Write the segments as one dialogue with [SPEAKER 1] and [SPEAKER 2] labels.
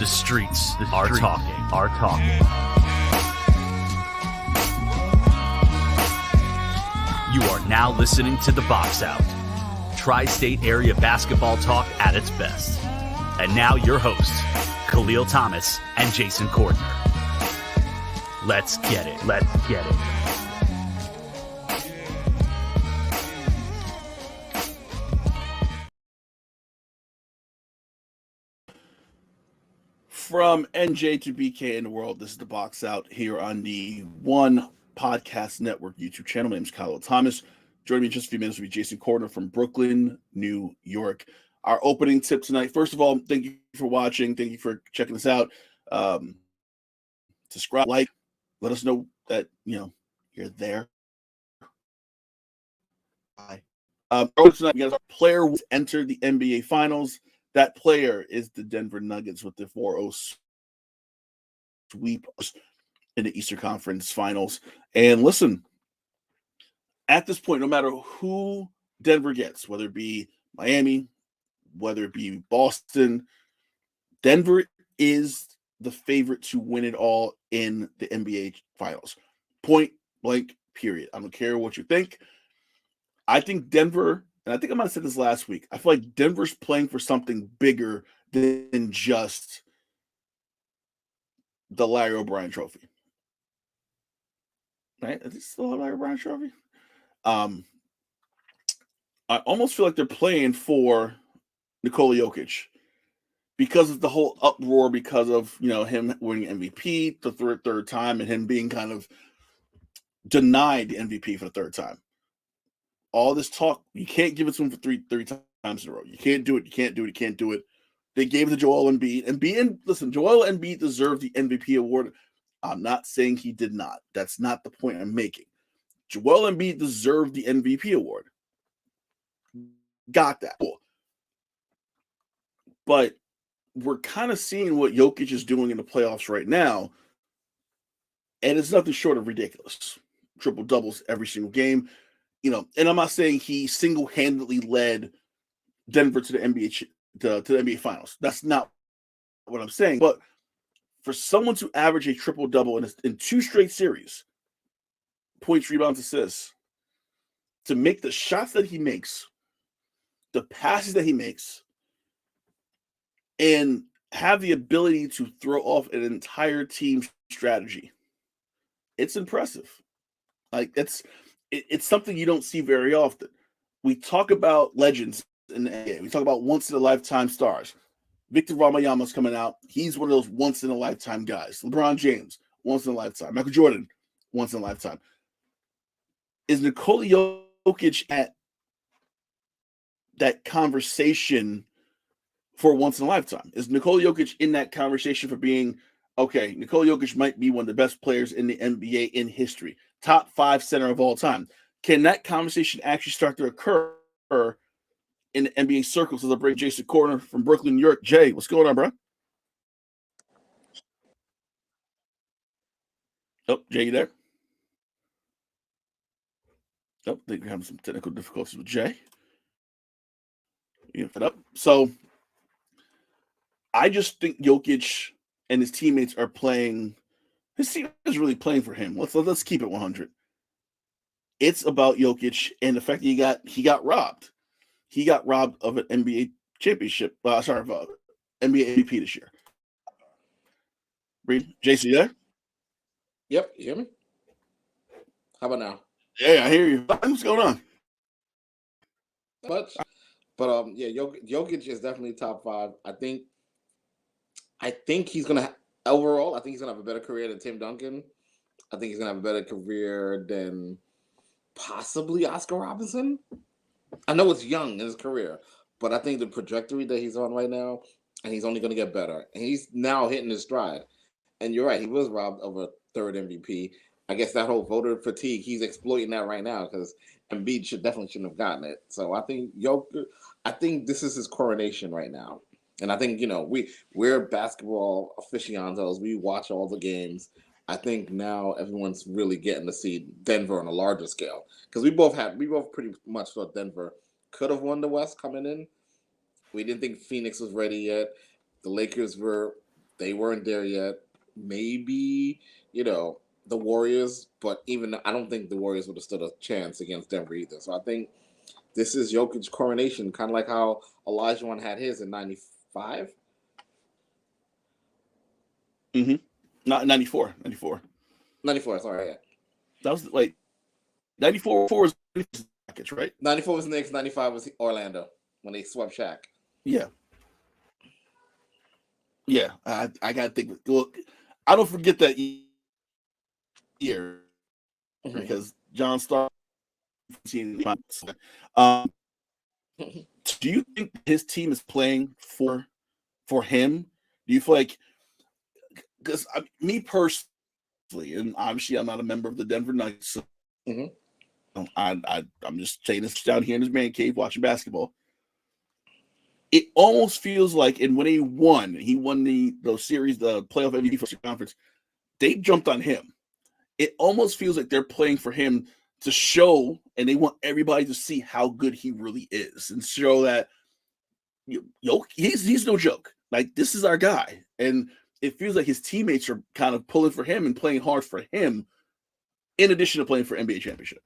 [SPEAKER 1] The streets are talking. You are now listening to The Box Out. Tri-State area basketball talk at its best. And now your hosts, Kahlil Thomas and Jason Cordner. Let's get it.
[SPEAKER 2] From NJ to BK in the world, this is The Box Out here on the One Podcast Network YouTube channel. My name is Kahlil Thomas. Joining me in just a few minutes will be Jason Cordner from Brooklyn, New York. Our opening tip tonight, first of all, thank you for watching. Thank you for checking us out. Subscribe, like, let us know that, you're there. Hi. Tonight, we got a player who entered the NBA Finals. That player is the Denver Nuggets with the 4-0 sweep in the Eastern Conference Finals. And listen, at this point, no matter who Denver gets, whether it be Miami, whether it be Boston, Denver is the favorite to win it all in the NBA Finals. Point blank, period. I don't care what you think. I think Denver, and I think I might have said this last week, I feel like Denver's playing for something bigger than just the Larry O'Brien trophy. Right? Is this still a Larry O'Brien trophy? I almost feel like they're playing for Nikola Jokic because of the whole uproar, because of him winning MVP the third time and him being kind of denied the MVP for the third time. All this talk, you can't give it to him for three times in a row. You can't do it. They gave it to Joel Embiid. And listen, Joel Embiid deserved the MVP award. I'm not saying he did not. That's not the point I'm making. Joel Embiid deserved the MVP award. Got that. Cool. But we're kind of seeing what Jokic is doing in the playoffs right now, and it's nothing short of ridiculous. Triple doubles every single game. And I'm not saying he single-handedly led Denver to the NBA to the NBA Finals. That's not what I'm saying. But for someone to average a triple-double in two straight series, points, rebounds, assists, to make the shots that he makes, the passes that he makes, and have the ability to throw off an entire team strategy, it's impressive. It's something you don't see very often. We talk about legends in the NBA. We talk about once-in-a-lifetime stars. Victor Wembanyama's coming out. He's one of those once-in-a-lifetime guys. LeBron James, once-in-a-lifetime. Michael Jordan, once-in-a-lifetime. Is Nikola Jokic at that conversation for once-in-a-lifetime? Is Nikola Jokic in that conversation for being, okay, Nikola Jokic might be one of the best players in the NBA in history, top 5 center of all time? Can that conversation actually start to occur in the NBA circles? As I bring Jason Cordner from Brooklyn, New York. Jay, what's going on, bro? Oh, Jay, you there? Oh, I think we're having some technical difficulties with Jay. You get up. So I just think Jokic and his teammates are playing. His team is really playing for him. Let's keep it 100. It's about Jokic and the fact that he got robbed. He got robbed of an NBA championship. Of NBA MVP this year. Reed, Jason, you there?
[SPEAKER 3] Yep, you hear me? How about now?
[SPEAKER 2] Yeah, I hear you. What's going on?
[SPEAKER 3] But yeah, Jokic is definitely top 5. I think he's gonna overall. I think he's gonna have a better career than Tim Duncan. I think he's gonna have a better career than possibly Oscar Robertson. I know it's young in his career, but I think the trajectory that he's on right now, and he's only gonna get better. And he's now hitting his stride. And you're right, he was robbed of a third MVP. I guess that whole voter fatigue, he's exploiting that right now because Embiid shouldn't have gotten it. So I think this is his coronation right now. And I think, we're basketball aficionados. We watch all the games. I think now everyone's really getting to see Denver on a larger scale. Because we both pretty much thought Denver could have won the West coming in. We didn't think Phoenix was ready yet. The Lakers were They weren't there yet. Maybe, the Warriors, but even I don't think the Warriors would have stood a chance against Denver either. So I think this is Jokic's coronation, kind of like how Olajuwon had his in '95.
[SPEAKER 2] Mm-hmm. Not 94.
[SPEAKER 3] 94, sorry, yeah.
[SPEAKER 2] That was like 94 was package, right?
[SPEAKER 3] 94 was Knicks, 95 was Orlando when they swept Shaq.
[SPEAKER 2] Yeah. Yeah. I gotta think. Look, I don't forget that year because John Stark. Do you think his team is playing for him? Do you feel like, because me personally, and obviously I'm not a member of the Denver Nuggets, so I'm just saying this down here in his man cave watching basketball. It almost feels like, and when he won those series, the playoff MVP for the conference, they jumped on him. It almost feels like they're playing for him to show, and they want everybody to see how good he really is and show that he's no joke. Like, this is our guy. And it feels like his teammates are kind of pulling for him and playing hard for him, in addition to playing for NBA championship.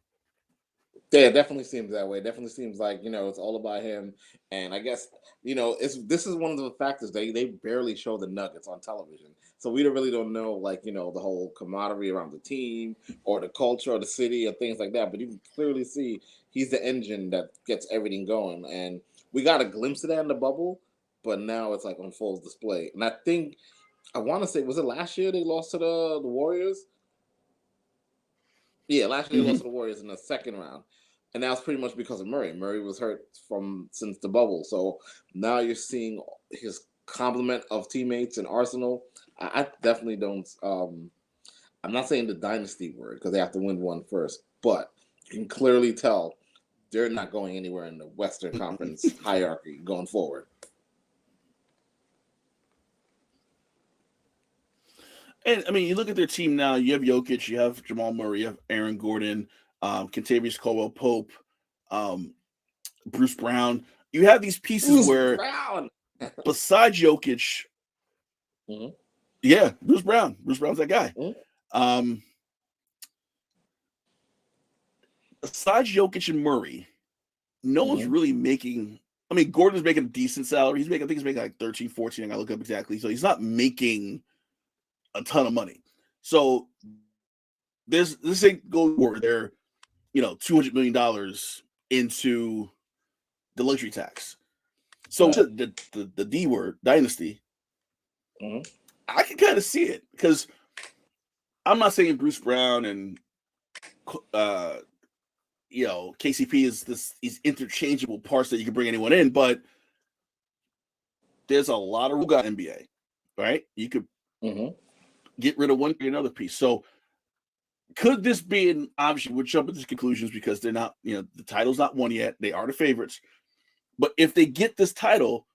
[SPEAKER 3] Yeah, it definitely seems that way. It definitely seems like, it's all about him. And I guess, this is one of the factors. They barely show the Nuggets on television. So we really don't know, like, the whole camaraderie around the team or the culture or the city or things like that. But you can clearly see he's the engine that gets everything going. And we got a glimpse of that in the bubble, but now it's like on full display. And I want to say, was it last year they lost to the Warriors? Yeah, last year they lost to the Warriors in the second round. And that was pretty much because of Murray. Murray was hurt since the bubble. So now you're seeing his complement of teammates and Arsenal. I definitely don't. I'm not saying the dynasty word because they have to win one first, but you can clearly tell they're not going anywhere in the Western Conference hierarchy going forward.
[SPEAKER 2] And I mean, you look at their team now. You have Jokic, you have Jamal Murray, you have Aaron Gordon, Kentavious Caldwell-Pope, Bruce Brown. You have these pieces where, besides Jokic, yeah, Bruce Brown. Bruce Brown's that guy. Besides Jokic and Murray, no one's really making. I mean, Gordon's making a decent salary. I think he's making like 13, 14. I gotta look up exactly. So he's not making a ton of money. So this ain't go where they're, $200 million into the luxury tax. So the D word, dynasty, I can kind of see it, because I'm not saying Bruce Brown and KCP is these interchangeable parts that you can bring anyone in, but there's a lot of rule guys in NBA, right? You could get rid of one, get another piece. So could this be, and obviously we're jumping to conclusions because they're not, the title's not won yet. They are the favorites. But if they get this title,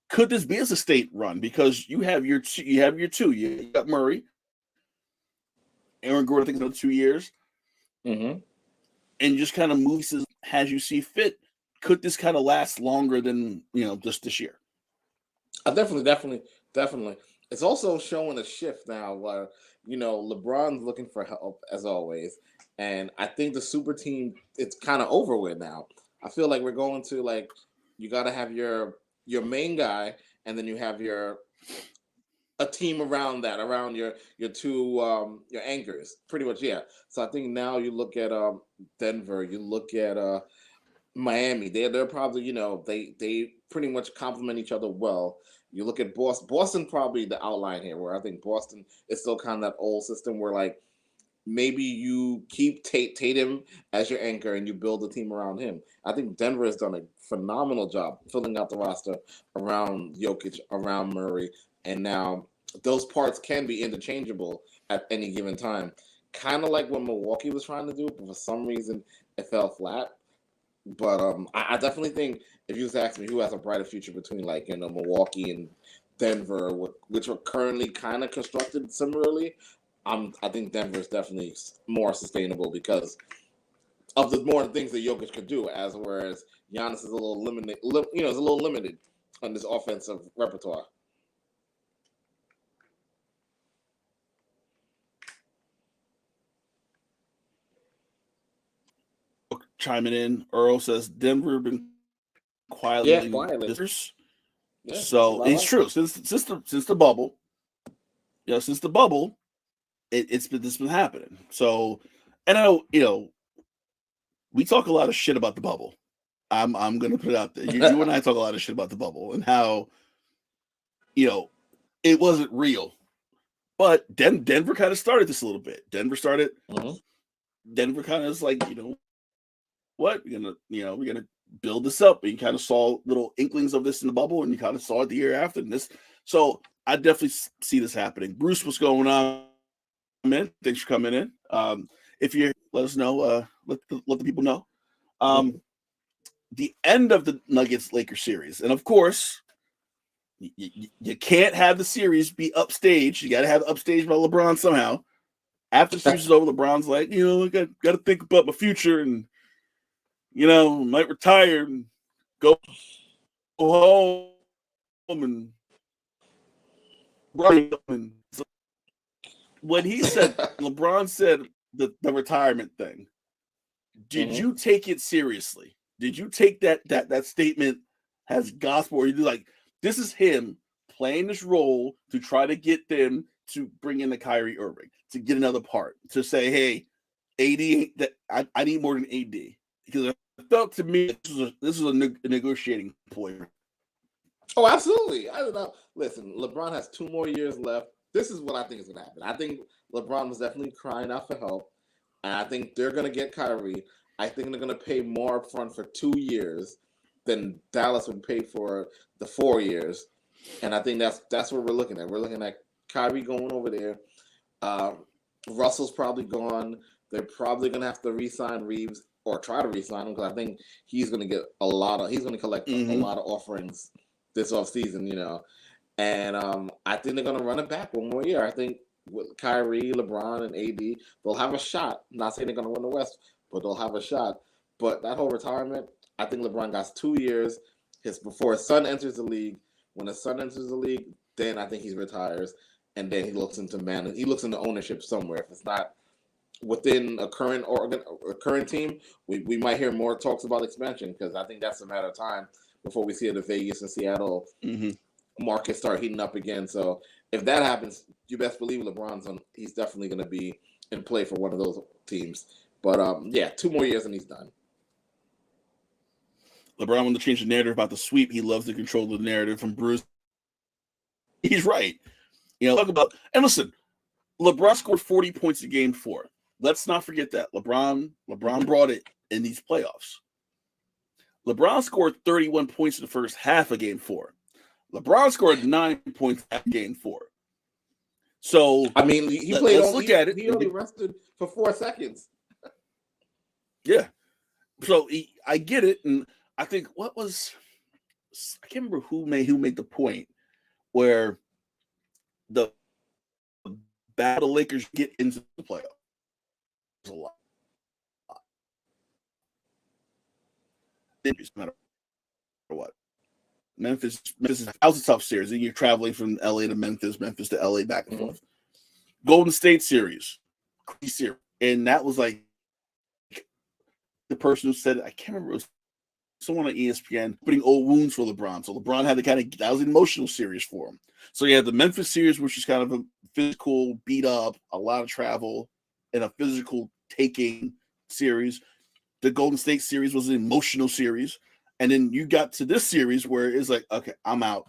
[SPEAKER 2] could this be a state run? Because you have your two. You got Murray, Aaron Gordon, I think another 2 years. And just kind of moves as you see fit. Could this kind of last longer than, just this year?
[SPEAKER 3] Definitely. It's also showing a shift now where, LeBron's looking for help as always. And I think the super team, it's kind of over with now. I feel like we're going to, like, you got to have your main guy, and then you have a team around your two your anchors, pretty much. Yeah. So I think now you look at Denver, you look at Miami. They're probably, they pretty much complement each other well. You look at Boston. Boston probably the outline here, where I think Boston is still kind of that old system where, like, maybe you keep Tatum as your anchor and you build a team around him. I think Denver has done a phenomenal job filling out the roster around Jokic, around Murray, and now those parts can be interchangeable at any given time. Kind of like what Milwaukee was trying to do, but for some reason it fell flat. But I definitely think, if you just ask me who has a brighter future between, like, Milwaukee and Denver, which are currently kind of constructed similarly, I think Denver is definitely more sustainable because of the more things that Jokic could do, whereas Giannis is a little limited. Is a little limited on this offensive repertoire.
[SPEAKER 2] chiming in. Earl says Denver been quietly
[SPEAKER 3] quietly.
[SPEAKER 2] visitors.
[SPEAKER 3] Yeah,
[SPEAKER 2] So it's true. Since the bubble, since the bubble, it's been happening. So, and I know, we talk a lot of shit about the bubble. I'm gonna put it out there. You and I talk a lot of shit about the bubble and how, it wasn't real. But Denver kind of started this a little bit. Denver kind of is like, what? We're gonna build this up. And you kind of saw little inklings of this in the bubble, and you kind of saw it the year after. And this, so I definitely see this happening. Bruce, what's going on, man? Thanks for coming in. If you let us know, let the people know. The end of the Nuggets Lakers series, and of course, you can't have the series be upstaged. You got to have it upstaged by LeBron somehow. After the series is over, LeBron's like, I got to think about my future, and might retire and go home and run. And so when he said, LeBron said the retirement thing, did you take it seriously? Did you take that statement as gospel, or you like, this is him playing this role to try to get them to bring in the Kyrie Irving, to get another part, to say, hey, AD, that I need more than AD, because it felt to me this was a negotiating point.
[SPEAKER 3] Oh, absolutely. I don't know. Listen, LeBron has 2 more years left. This is what I think is going to happen. I think LeBron was definitely crying out for help, and I think they're going to get Kyrie. I think they're going to pay more upfront for 2 years than Dallas would pay for the 4 years. And I think that's what we're looking at. We're looking at Kyrie going over there. Russell's probably gone. They're probably going to have to re-sign Reeves or try to re-sign him, because I think he's going to get he's going to collect a lot of offerings this offseason, And I think they're going to run it back 1 more year. I think with Kyrie, LeBron, and AD, they'll have a shot. I'm not saying they're going to win the West, but they'll have a shot. But that whole retirement, I think LeBron got 2 years before his son enters the league. When his son enters the league, then I think he retires, and then he looks into ownership somewhere. If it's not within a current team, we might hear more talks about expansion, because I think that's a matter of time before we see the Vegas and Seattle market start heating up again. So if that happens, you best believe he's definitely going to be in play for one of those teams. But 2 more years and he's done.
[SPEAKER 2] LeBron wanted to change the narrative about the sweep. He loves to control the narrative from Bruce. He's right. Talk about, and listen, LeBron scored 40 points in Game 4. Let's not forget that. LeBron brought it in these playoffs. LeBron scored 31 points in the first half of Game 4. LeBron scored 9 points at Game 4. So
[SPEAKER 3] I mean, he played.
[SPEAKER 2] Let's look at it.
[SPEAKER 3] He only rested for 4 seconds.
[SPEAKER 2] Yeah. So I get it, and I think I can't remember who made the point where the Lakers get into the playoffs. A lot. No matter what. Memphis is a tough series. And you're traveling from LA to Memphis to LA, back and forth. Golden State series, crazy series. And that was like the person who said, I can't remember, it was someone on ESPN, putting old wounds for LeBron. So LeBron had that was an emotional series for him. So you had the Memphis series, which is kind of a physical, beat up, a lot of travel, and a physical taking series. The Golden State series was an emotional series. And then you got to this series where it's like, okay, I'm out.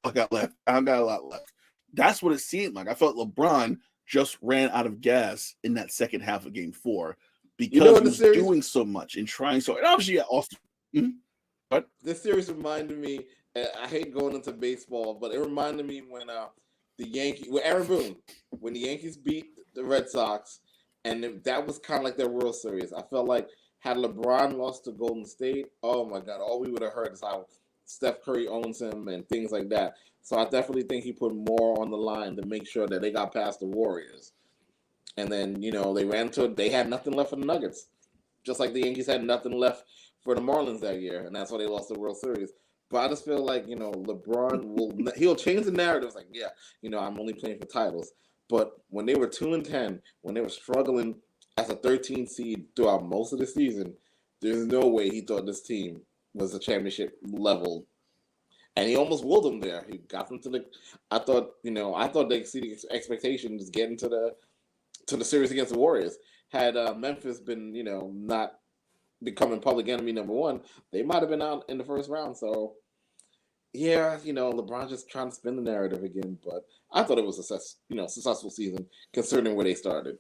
[SPEAKER 2] I got a lot left. That's what it seemed like. I felt LeBron just ran out of gas in that second half of Game 4 because he was doing so much and trying so. And obviously, Austin. What?
[SPEAKER 3] This series reminded me. I hate going into baseball, but it reminded me when Aaron Boone, when the Yankees beat the Red Sox, and that was kind of like their World Series. I felt like had LeBron lost to Golden State, oh my God, all we would have heard is how Steph Curry owns him and things like that. So I definitely think he put more on the line to make sure that they got past the Warriors. And then, they had nothing left for the Nuggets. Just like the Yankees had nothing left for the Marlins that year, and that's why they lost the World Series. But I just feel like, LeBron he'll change the narrative. Like, I'm only playing for titles. But when they were 2-10, when they were struggling as a 13 seed throughout most of the season, there's no way he thought this team was a championship level. And he almost willed them there. He got them to the. I thought they exceeded expectations getting to the series against the Warriors. Had Memphis been, not becoming public enemy number one, they might have been out in the first round. So, yeah, LeBron just trying to spin the narrative again. But I thought it was a successful season considering where they started.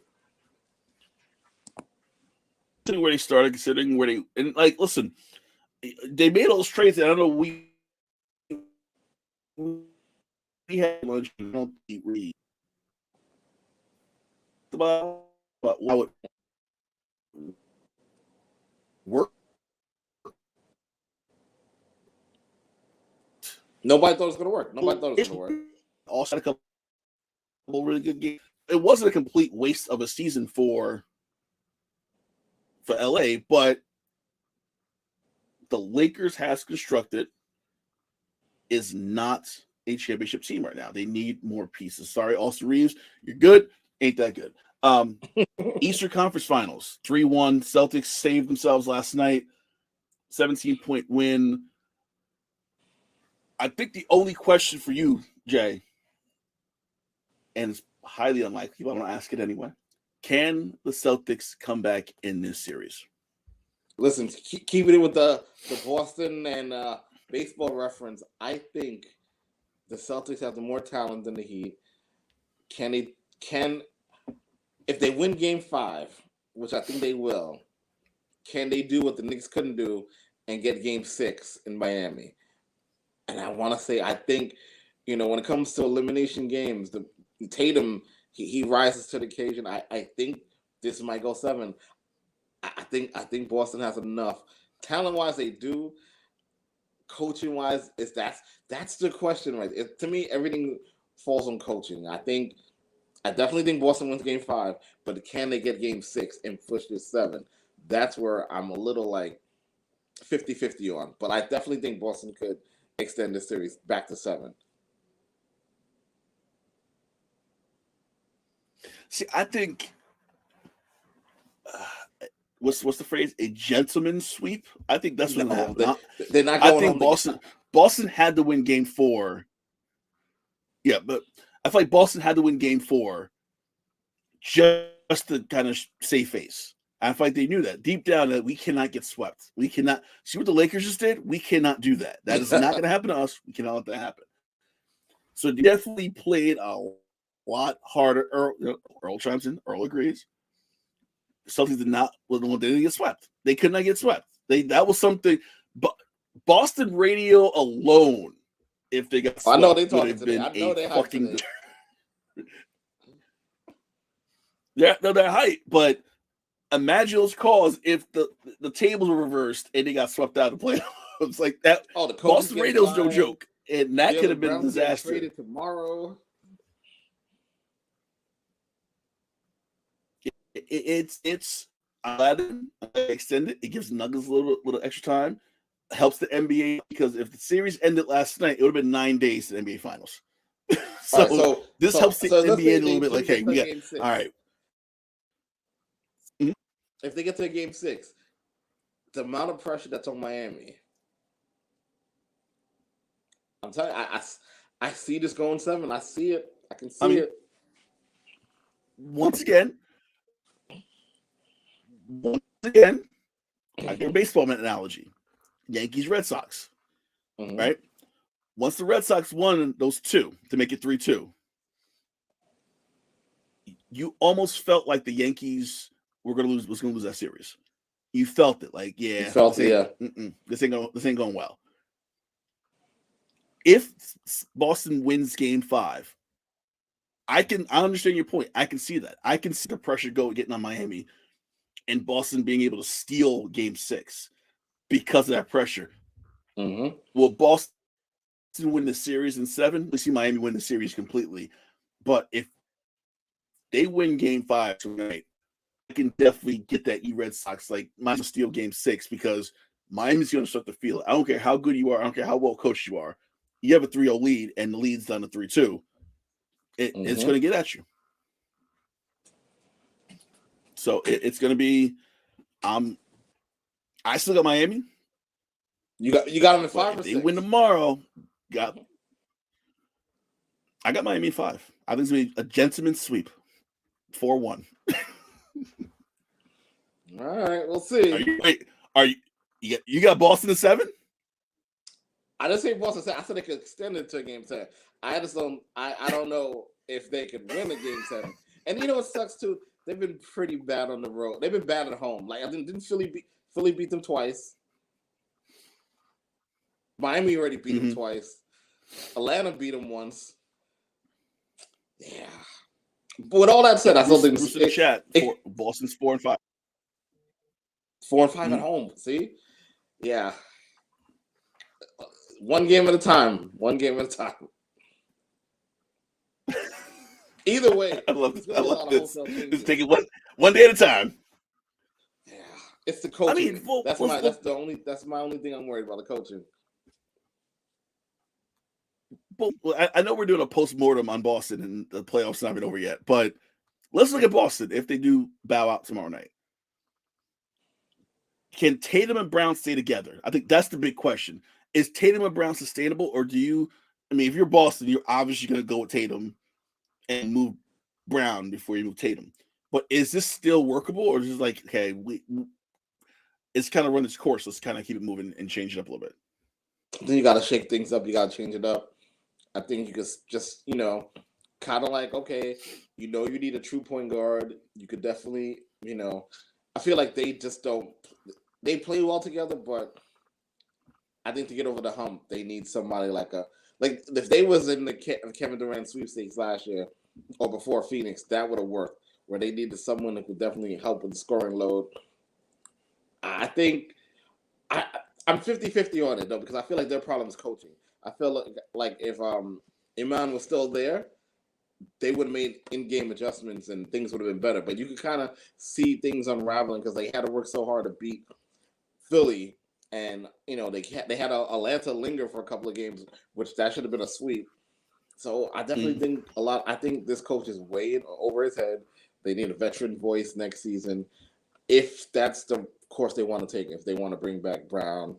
[SPEAKER 2] Considering where they started, considering where listen, they made all those trades. And I don't know we had lunch. I don't read about how it worked.
[SPEAKER 3] Nobody thought it was going to work. Nobody thought it was going to work.
[SPEAKER 2] Also, had a couple really good games. It wasn't a complete waste of a season for LA, but the Lakers has constructed is not a championship team right now. They need more pieces. Sorry, Austin Reeves, you're good. Ain't that good. Eastern Conference Finals, 3-1. Celtics saved themselves last night. 17-point win. I think the only question for you, Jay, and it's highly unlikely, but I'm going to ask it anyway. Can the Celtics come back in this series?
[SPEAKER 3] Listen, keeping it with the Boston and baseball reference, I think the Celtics have the more talent than the Heat. If they win Game 5, which I think they will, can they do what the Knicks couldn't do and get Game 6 in Miami? And I want to say, I think, when it comes to elimination games, the Tatum, he rises to the occasion. I think this might go 7. I think Boston has enough. Talent-wise, they do. Coaching-wise, that's the question, right? To me, everything falls on coaching. I definitely think Boston wins Game 5, but can they get Game 6 and push this 7? That's where I'm a little 50-50 on. But I definitely think Boston could extend this series back to 7.
[SPEAKER 2] See, I think what's the phrase? A gentleman's sweep. I think that's what happened.
[SPEAKER 3] They're not going.
[SPEAKER 2] I think Boston had to win Game 4. Yeah, but I feel like Boston had to win Game 4 just to kind of save face. I feel like they knew that deep down that we cannot get swept. We cannot see what the Lakers just did. We cannot do that. That is not going to happen to us. We cannot let that happen. So they definitely played a lot harder. Earl chimes in. Earl agrees. Celtics they didn't get swept. They could not get swept. That was something. But Boston radio alone, if they got swept,
[SPEAKER 3] I know they talking today. I know they fucking.
[SPEAKER 2] Yeah, they're hype. But imagine those calls if the tables were reversed and they got swept out of the playoffs like that.
[SPEAKER 3] Oh, the
[SPEAKER 2] Boston radio's no joke, and that could have been a disaster.
[SPEAKER 3] Traded tomorrow.
[SPEAKER 2] It's I'm glad they extend it. It gives Nuggets a little extra time. Helps the NBA because if the series ended last night, it would have been 9 days to the NBA Finals. so this helps the NBA a little bit. Like, hey, we got all right. Mm-hmm.
[SPEAKER 3] If they get to Game 6, the amount of pressure that's on Miami, I'm telling you, I see this going 7. I see it. I can see it.
[SPEAKER 2] Once again, I get a baseball analogy. Yankees, Red Sox, right? Once the Red Sox won those 2 to make it 3-2, you almost felt like the Yankees was going to lose that series. You felt it, like, yeah, this ain't going well. If Boston wins Game 5, I understand your point. I can see that. I can see the pressure getting on Miami, and Boston being able to steal Game 6 because of that pressure. Will Boston win the series in 7? We see Miami win the series completely. But if they win Game 5 tonight, I can definitely get that Red Sox might steal Game 6 because Miami's going to start to feel it. I don't care how good you are. I don't care how well coached you are. You have a 3-0 lead, and the lead's down to 3-2. It's going to get at you. So it's going to be. I still got Miami.
[SPEAKER 3] You got them in 5 or 6.
[SPEAKER 2] They win tomorrow. I got Miami 5. I think it's going to be a gentleman's sweep, 4-1.
[SPEAKER 3] All right, we'll see.
[SPEAKER 2] You got Boston at 7?
[SPEAKER 3] I didn't say Boston 7. I said they could extend it to a game 10. I just don't. I don't know if they could win a game 7. And you know what sucks too? They've been pretty bad on the road. They've been bad at home. Like I didn't Philly beat them twice. Miami already beat them twice. Atlanta beat them once. Yeah. But with all that said, I still think
[SPEAKER 2] Boston's 4 and 5.
[SPEAKER 3] 4 and 5 at home. See? Yeah. One game at a time. Either way,
[SPEAKER 2] I love this. Just take it one day at a time.
[SPEAKER 3] Yeah, it's the coaching.
[SPEAKER 2] I mean,
[SPEAKER 3] that's my only thing I'm worried about, the coaching.
[SPEAKER 2] But I know we're doing a post-mortem on Boston and the playoffs not even over yet, but let's look at Boston if they do bow out tomorrow night. Can Tatum and Brown stay together? I think that's the big question. Is Tatum and Brown sustainable, or if you're Boston, you're obviously going to go with Tatum and move Brown before you move Tatum. But is this still workable, or is it like, okay, it's kind of run its course. Let's kind of keep it moving and change it up a little bit.
[SPEAKER 3] Then you got to shake things up. You got to change it up. I think you could just, kind of like, okay, you need a true point guard. You could definitely, I feel like they just don't. They play well together, but I think to get over the hump, they need somebody like if they was in the Kevin Durant sweepstakes last year or before Phoenix, that would have worked. Where they needed someone that could definitely help with the scoring load. I think I'm 50-50 on it though, because I feel like their problem is coaching. I feel like if Iman was still there, they would have made in-game adjustments and things would have been better. But you could kind of see things unraveling because they had to work so hard to beat Philly, and they had Atlanta linger for a couple of games, which that should have been a sweep. So I definitely think I think this coach is way over his head. They need a veteran voice next season, if that's the course they want to take. If they want to bring back Brown,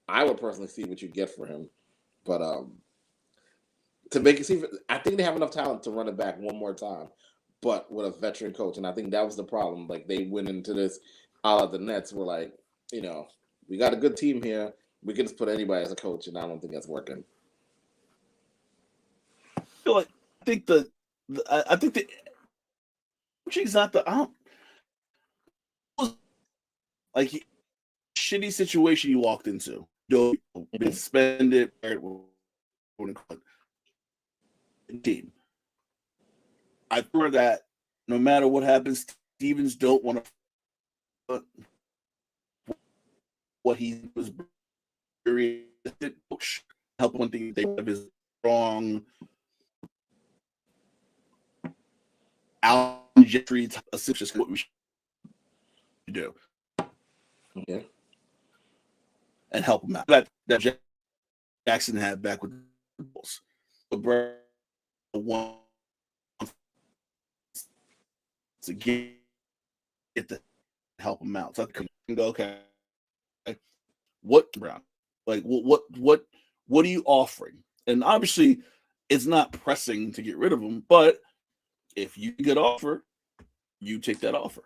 [SPEAKER 3] I would personally see what you get for him. But to make it see, I think they have enough talent to run it back one more time, but with a veteran coach. And I think that was the problem. Like they went into this, the Nets were like, we got a good team here. We can just put anybody as a coach, and I don't think that's working.
[SPEAKER 2] I think the coaching's not like shitty situation you walked into. Been suspended. Team. I thought that no matter what happens, Stevens don't want to what he was help one thing they have is wrong Gentry just what we should do.
[SPEAKER 3] Okay.
[SPEAKER 2] And help him out. That Jackson had back with the Bulls. One to get to help him out. So I can go, okay. What Brown? Like what are you offering? And obviously it's not pressing to get rid of him, but if you get offer, you take that offer.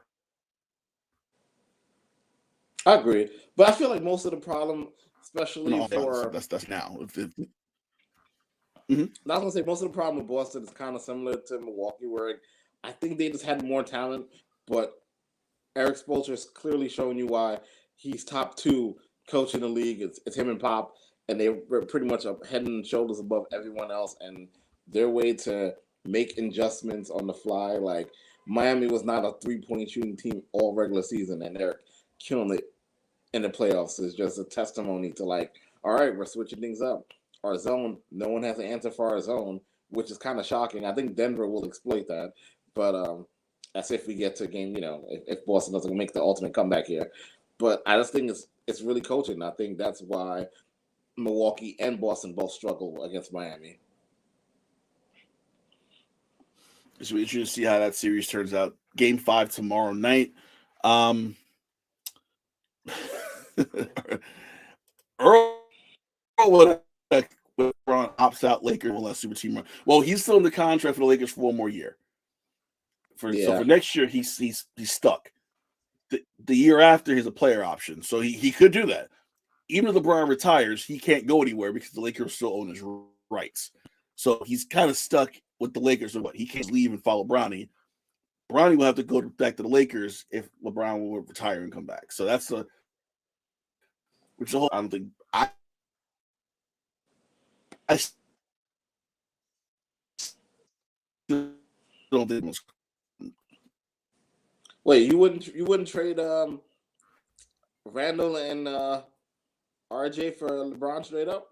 [SPEAKER 3] I agree. But I feel like most of the problem, especially for
[SPEAKER 2] that's now.
[SPEAKER 3] I was gonna say most of the problem with Boston is kind of similar to Milwaukee, where I think they just had more talent, but Eric Spoelstra is clearly showing you why he's top 2 coach in the league. It's him and Pop, and they were pretty much up head and shoulders above everyone else, and their way to make adjustments on the fly. Like Miami was not a 3-point shooting team all regular season, and they're killing it in the playoffs. Is just a testimony to like, all right, we're switching things up. Our zone, no one has an answer for our zone, which is kind of shocking. I think Denver will exploit that, but that's if we get to a game, if Boston doesn't make the ultimate comeback here. But I just think it's really coaching. I think that's why Milwaukee and Boston both struggle against Miami.
[SPEAKER 2] So we should see how that series turns out. Game 5 tomorrow night. Earl would LeBron opts out Lakers one last super team run. Well, he's still in the contract for the Lakers for one more year. So for next year, he's stuck. The year after, he's a player option, so he could do that. Even if LeBron retires, he can't go anywhere because the Lakers still own his rights. So he's kind of stuck with the Lakers. Or what? He can't leave and follow Bronny. Bronny will have to go back to the Lakers if LeBron will retire and come back. So that's which is a whole. I don't think I don't think most.
[SPEAKER 3] Wait, you wouldn't trade Randall and RJ for LeBron straight up?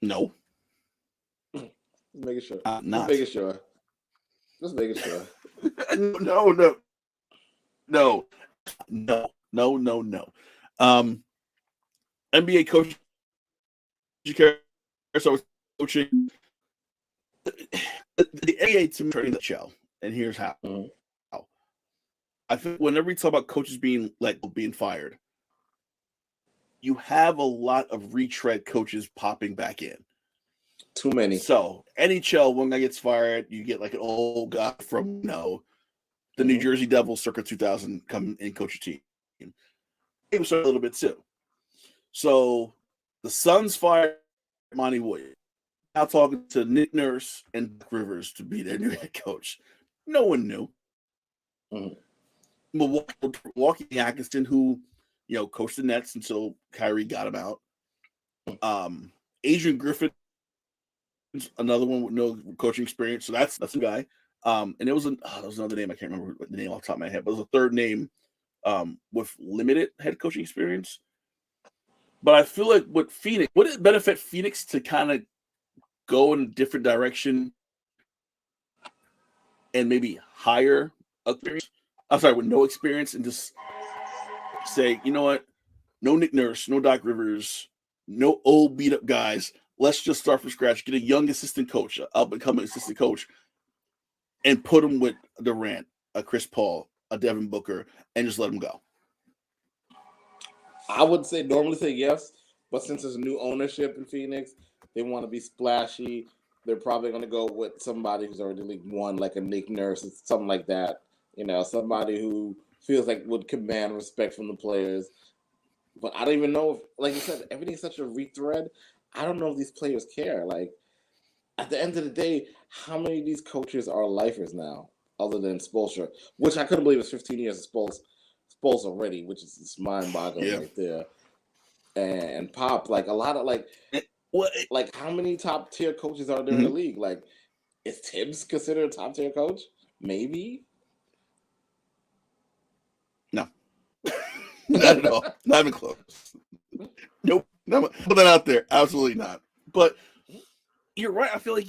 [SPEAKER 2] No.
[SPEAKER 3] Making sure.
[SPEAKER 2] Not.
[SPEAKER 3] Just making sure. Just making sure.
[SPEAKER 2] No. NBA coach. So coaching. The NBA to training the shell, and here's how.
[SPEAKER 3] Mm-hmm.
[SPEAKER 2] I think whenever we talk about coaches being fired, you have a lot of retread coaches popping back in.
[SPEAKER 3] Too many.
[SPEAKER 2] So NHL, when guy gets fired, you get like an old guy from the New Jersey Devils circa 2000 come and coach a team. It was a little bit too. So the Suns fired Monty Williams. Now talking to Nick Nurse and Doc Rivers to be their new head coach. No one knew. Milwaukee Atkinson, who coached the Nets until Kyrie got him out. Adrian Griffin, another one with no coaching experience, so that's a guy. And there was another name, I can't remember the name off the top of my head, but it was a third name with limited head coaching experience. But I feel like with Phoenix, would it benefit Phoenix to kind of go in a different direction and maybe hire experience? I'm sorry, with no experience, and just say, you know what? No Nick Nurse, no Doc Rivers, no old beat up guys. Let's just start from scratch. Get a young assistant coach, up and coming assistant coach, and put him with Durant, a Chris Paul, a Devin Booker, and just let him go.
[SPEAKER 3] I would normally say yes, but since there's new ownership in Phoenix, they want to be splashy. They're probably going to go with somebody who's already League One, like a Nick Nurse, or something like that. Somebody who feels like would command respect from the players. But I don't even know if, like you said, everything's such a retread. I don't know if these players care. Like, at the end of the day, how many of these coaches are lifers now, other than Spoelstra, which I couldn't believe is 15 years of Spoelstra already, which is just mind-boggling right there. And Pop, like a lot of like how many top-tier coaches are there in the league? Like, is Tibbs considered a top-tier coach? Maybe.
[SPEAKER 2] No. Not at all. Not even close. Nope. Not put that out there. Absolutely not. But you're right. I feel like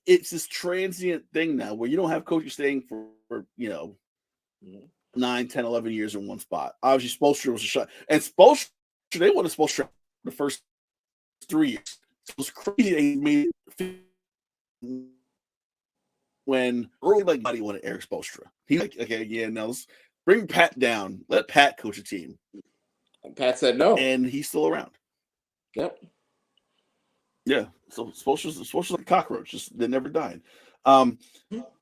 [SPEAKER 2] it's this transient thing now where you don't have coaches staying for 9, 10, 11 years in one spot. Obviously, Spoelstra was a shot. And Spoelstra, they wanted Spoelstra the first 3 years. So it was crazy they made it when early nobody wanted Eric Spoelstra. He's like, okay, yeah, no, let's bring Pat down. Let Pat coach a team.
[SPEAKER 3] And Pat said no.
[SPEAKER 2] And he's still around.
[SPEAKER 3] Yep.
[SPEAKER 2] Yeah. So Spoelstra's like a cockroach. Just they're never dying.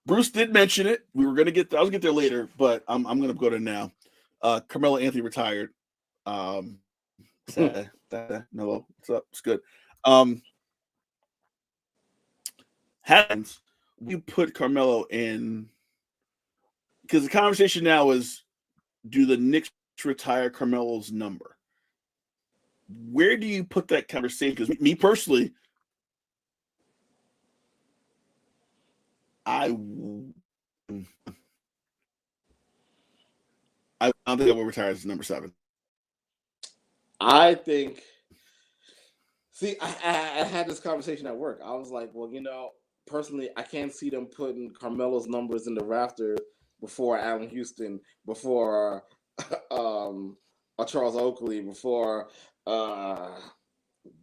[SPEAKER 2] Bruce did mention it. I was gonna get there later, but I'm gonna go to now. Carmelo Anthony retired. No, what's up? It's good. Happens you put Carmelo in because the conversation now is, do the Knicks retire Carmelo's number? Where do you put that conversation? Because me personally, I don't think I will retire as number 7.
[SPEAKER 3] I think. See, I had this conversation at work. I was like, well, personally, I can't see them putting Carmelo's numbers in the rafters before Allen Houston, before Charles Oakley, before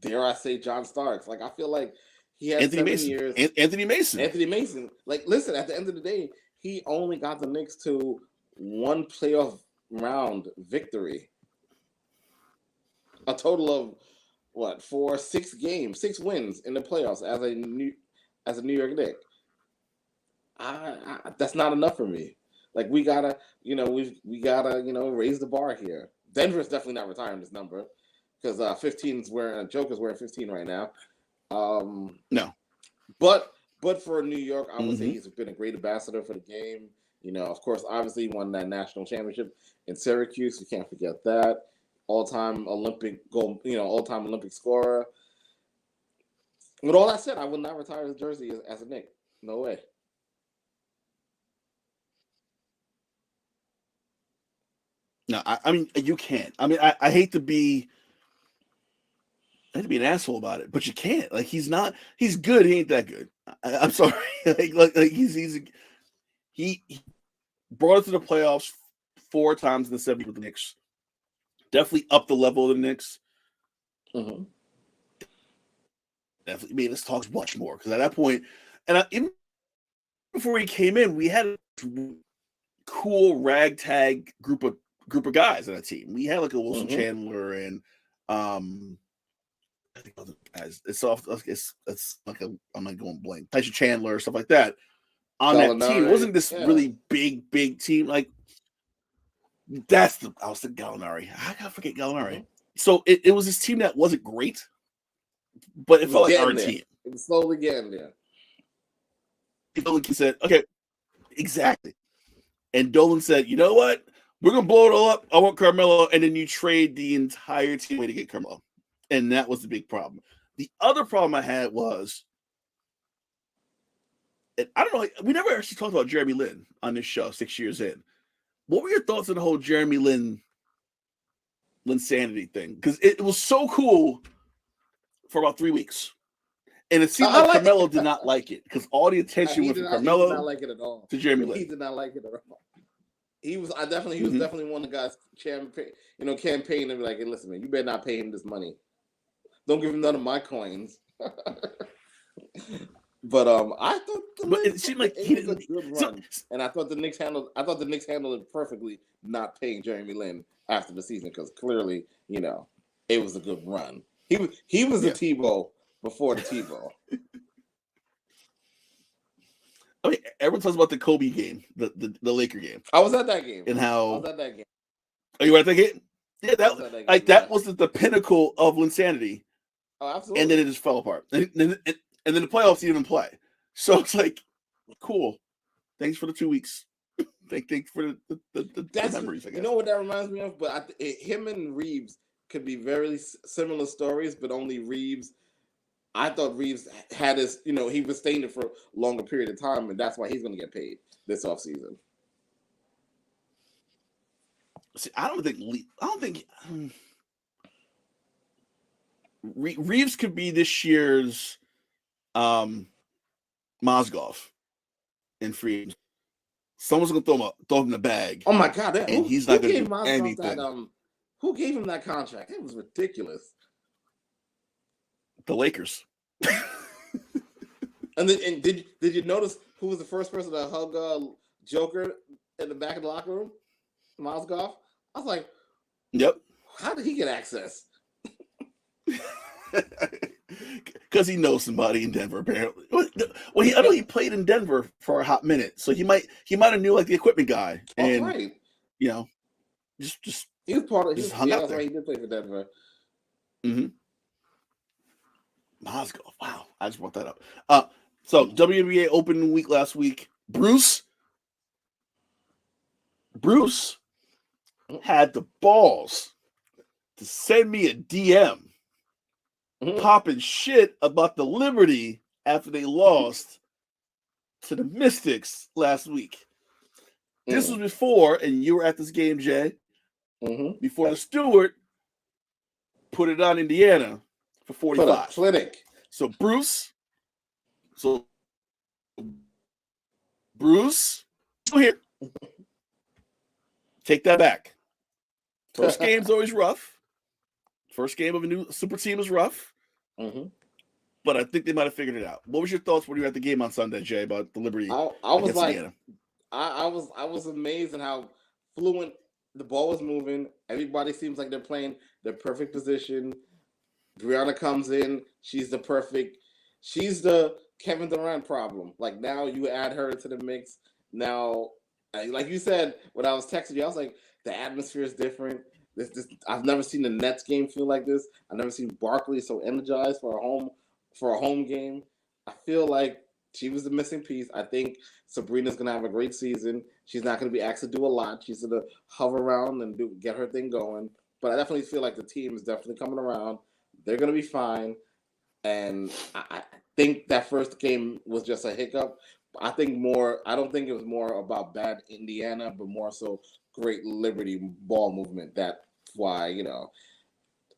[SPEAKER 3] dare I say, John Starks. Like, I feel like he has
[SPEAKER 2] Anthony
[SPEAKER 3] 7
[SPEAKER 2] Mason.
[SPEAKER 3] years.
[SPEAKER 2] Anthony Mason.
[SPEAKER 3] Anthony Mason. Like, listen, at the end of the day, he only got the Knicks to one playoff round victory. A total of what, 6 games, 6 wins in the playoffs as a New York Knick. That's not enough for me. Like, we gotta, we gotta, raise the bar here. Denver's definitely not retiring this number because 15's wearing Joker's wearing 15 right now.
[SPEAKER 2] No,
[SPEAKER 3] but for New York, I would say he's been a great ambassador for the game. Of course, obviously he won that national championship in Syracuse. We can't forget that. All-time Olympic gold, all-time Olympic scorer. With all that said, I would not retire his jersey as a Knick. No way.
[SPEAKER 2] No, I mean you can't. I mean, I hate to be an asshole about it, but you can't. Like, he's good. He ain't that good. I'm sorry. like he brought us to the playoffs 4 times in the 70s with the Knicks. Definitely up the level of the Knicks.
[SPEAKER 3] Mm-hmm.
[SPEAKER 2] Definitely made us talk much more because at that point, and even before he came in, we had a cool ragtag group of guys on that team. We had like a Wilson Chandler and I think other guys. It's like I'm not going blank. Tyson Chandler, stuff like that on that team. It wasn't this really big team. Like I was thinking Gallinari. I gotta forget Gallinari. Mm-hmm. So it was this team that wasn't great, but it felt like our team.
[SPEAKER 3] It was slowly getting there.
[SPEAKER 2] Dolan said, "Okay, exactly," and Dolan said, "You know what? We're gonna blow it all up. I want Carmelo," and then you trade the entire team to get Carmelo, and that was the big problem. The other problem I had was, and I don't know, we never actually talked about Jeremy Lin on this show 6 years in. What were your thoughts on the whole Jeremy Lin sanity thing? Because it was so cool for about 3 weeks. And it seemed like Carmelo did not like it because all the attention went from Carmelo.
[SPEAKER 3] He did not like it at all.
[SPEAKER 2] To Jeremy Lin.
[SPEAKER 3] He did not like it at all. He was definitely one of the guys campaigning and be like, hey, listen, man, you better not pay him this money. Don't give him none of my coins. But I thought
[SPEAKER 2] it seemed like he did a good
[SPEAKER 3] run, and I thought the Knicks handled it perfectly, not paying Jeremy Lin after the season because clearly, it was a good run. He was the Tebow before the Tebow.
[SPEAKER 2] I mean, everyone talks about the Kobe game, the Laker game.
[SPEAKER 3] I was at that game.
[SPEAKER 2] And how
[SPEAKER 3] I was at that game.
[SPEAKER 2] Oh, you were at that game? Yeah, that was the pinnacle of Linsanity.
[SPEAKER 3] Oh, absolutely.
[SPEAKER 2] And then it just fell apart. And then the playoffs didn't even play. So it's like, cool. Thanks for the 2 weeks. Thanks for the memories, I guess.
[SPEAKER 3] You know what that reminds me of? But him and Reeves could be very similar stories, but only Reeves. I thought Reeves had his, he was staying for a longer period of time, and that's why he's going to get paid this offseason.
[SPEAKER 2] See, I don't think Reeves could be this year's Mozgov in free. Someone's gonna throw him the bag.
[SPEAKER 3] Oh my God!
[SPEAKER 2] And he's not gonna do anything.
[SPEAKER 3] Who gave him that contract? It was ridiculous.
[SPEAKER 2] The Lakers.
[SPEAKER 3] And did you notice who was the first person to hug Joker in the back of the locker room? Mozgov. I was like,
[SPEAKER 2] "Yep."
[SPEAKER 3] How did he get access?
[SPEAKER 2] Because he knows somebody in Denver, apparently. Well, I know he played in Denver for a hot minute, so he might have knew like the equipment guy, and
[SPEAKER 3] right.
[SPEAKER 2] Just
[SPEAKER 3] he was part of.
[SPEAKER 2] Just hung out there.
[SPEAKER 3] Right, he did play for Denver.
[SPEAKER 2] Mm-hmm. Mozgov. Wow, I just brought that up. So WNBA opening week last week. Bruce had the balls to send me a DM popping shit about the Liberty after they lost to the Mystics last week. This was before, and you were at this game, Jay, before the Stewart put it on Indiana for 45.
[SPEAKER 3] Put a clinic.
[SPEAKER 2] So Bruce, here. Take that back. First game's always rough. First game of a new super team is rough.
[SPEAKER 3] Mm-hmm.
[SPEAKER 2] But I think they might have figured it out. What was your thoughts when you were at the game on Sunday, Jay, about the Liberty
[SPEAKER 3] I was
[SPEAKER 2] against
[SPEAKER 3] like,
[SPEAKER 2] Indiana?
[SPEAKER 3] I was amazed at how fluent the ball was moving. Everybody seems like they're playing their perfect position. Brianna comes in. She's the Kevin Durant problem. Like now you add her into the mix. Now, like you said, when I was texting you, I was like, the atmosphere is different. I've never seen the Nets game feel like this. I've never seen Barkley so energized for a home game. I feel like she was the missing piece. I think Sabrina's gonna have a great season. She's not gonna be asked to do a lot. She's gonna hover around and get her thing going. But I definitely feel like the team is definitely coming around. They're gonna be fine. And I think that first game was just a hiccup. I don't think it was more about bad Indiana, but more so great Liberty ball movement. That's why